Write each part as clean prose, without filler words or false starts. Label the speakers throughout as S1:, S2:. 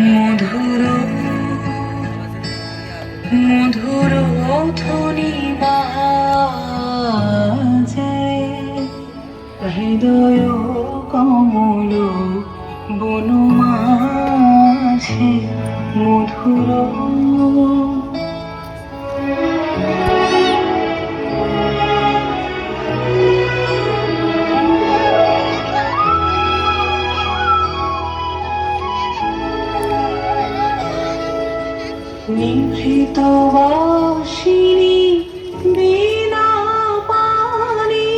S1: মধুর মধুর ধ্বনি বাজে হৃদয় কমল বন মাঝে মধুর নিভৃত বাসিনী বীণা পানি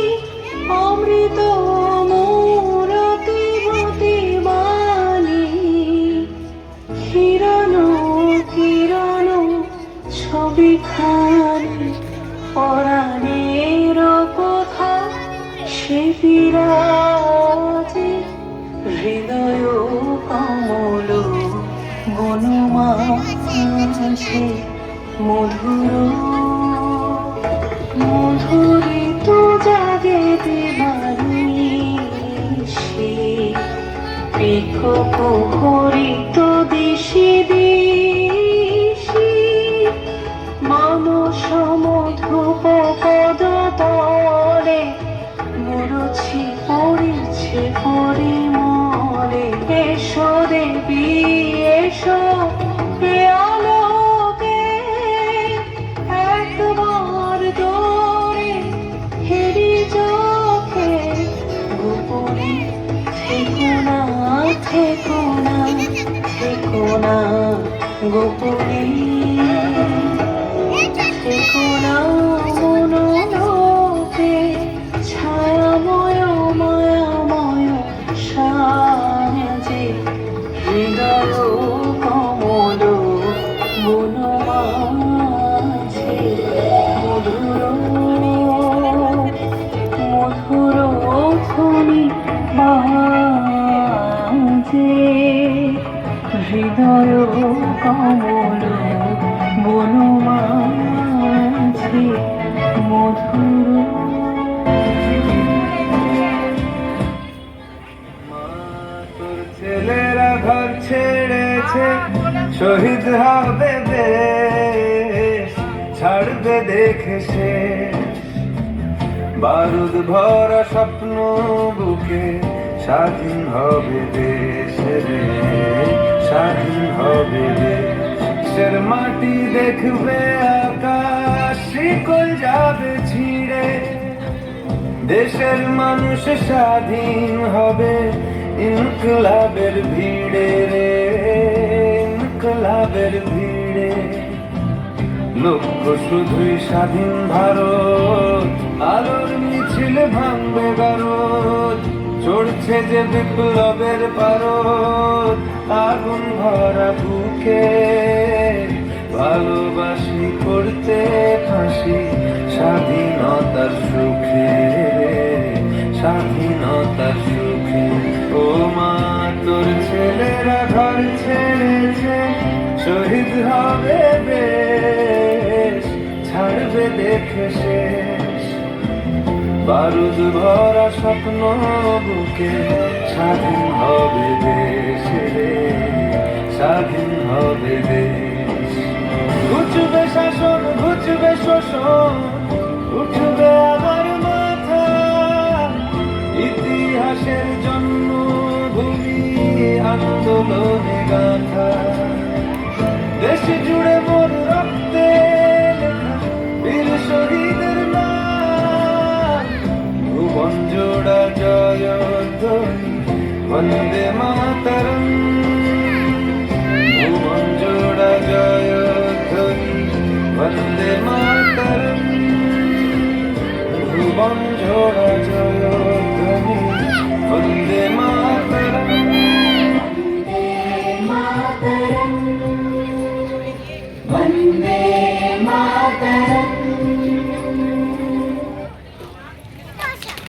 S1: অমৃত মূরতি মতি বাণী কিরণ কিরণ ছবিখানি পরাণের কথা সে বিরাজে হৃদয় কমল বনমাঝে মধুর মধুরিত জাগে দিবানিশি পিক প্রহরিত দিশি দিশি মানস মধুপ পদ তলে মুরুছি পড়িছে পরিমলে এসো দেবী এসো আলোকে একবার দৌড়ে হেরি চোখে গোপনে থেকো না থেকো না থেকো না গোপনে থেকো না মনোলোকে ছায়াময় মায়াময় সাজে হৃদয় কমল বনমাঝে মধুর মধুর ধ্বনি বাজে হৃদয় কমল বনমাঝে মধুর।
S2: ছেলেরা ঘর ছেড়েছে শহীদ হবে দেশ ছাড়বে দেখে সে বারুদ ভরা স্বপ্ন বুকে স্বাধীন হবে দেশ রে স্বাধীন হবে দেশের মাটি দেখবে আকাশ শিকল যাবে ছিঁড়ে দেশের মানুষ স্বাধীন হবে ইনকলাবের ভিড়ে রে ইনকলাবের ভিড়ে লক্ষ্য শুধুই স্বাধীন ভারত আলোর মিছিল ভাঙবে গারদ চড়ছে যে বিপ্লবের পারদ আগুন ভরা বুকে ভালোবাসি করতে ফাঁসি স্বাধীনতার সুখে স্বাধীনতার সুখে ও মা তোর ছেলেরা ঘর ছেড়েছে শহীদ হবে বেশ ছাড়বে দেখে শেষ বারুদ ভরা স্বপ্ন বুকে স্বাধীন হবে দেশ রে স্বাধীন হবে দেশ ঘুচবে শাসন ঘুচবে শোষণ উঠবে আমার মাথা ইতিহাসের জন্মভূমি আন্দোলনে গাথা দেশ জুড়ে মোর রক্তে লেখা বীর শহীদের নাম ভুবন জোড়া জয়ধ্বনি বন্দে মাতরম ভুবন জোড়া জয়ধ্বনি বন্দে মাতরম ভুবন জোড়া জয়ধ্বনি বন্দে মাতরম
S1: বন্দে মাতরম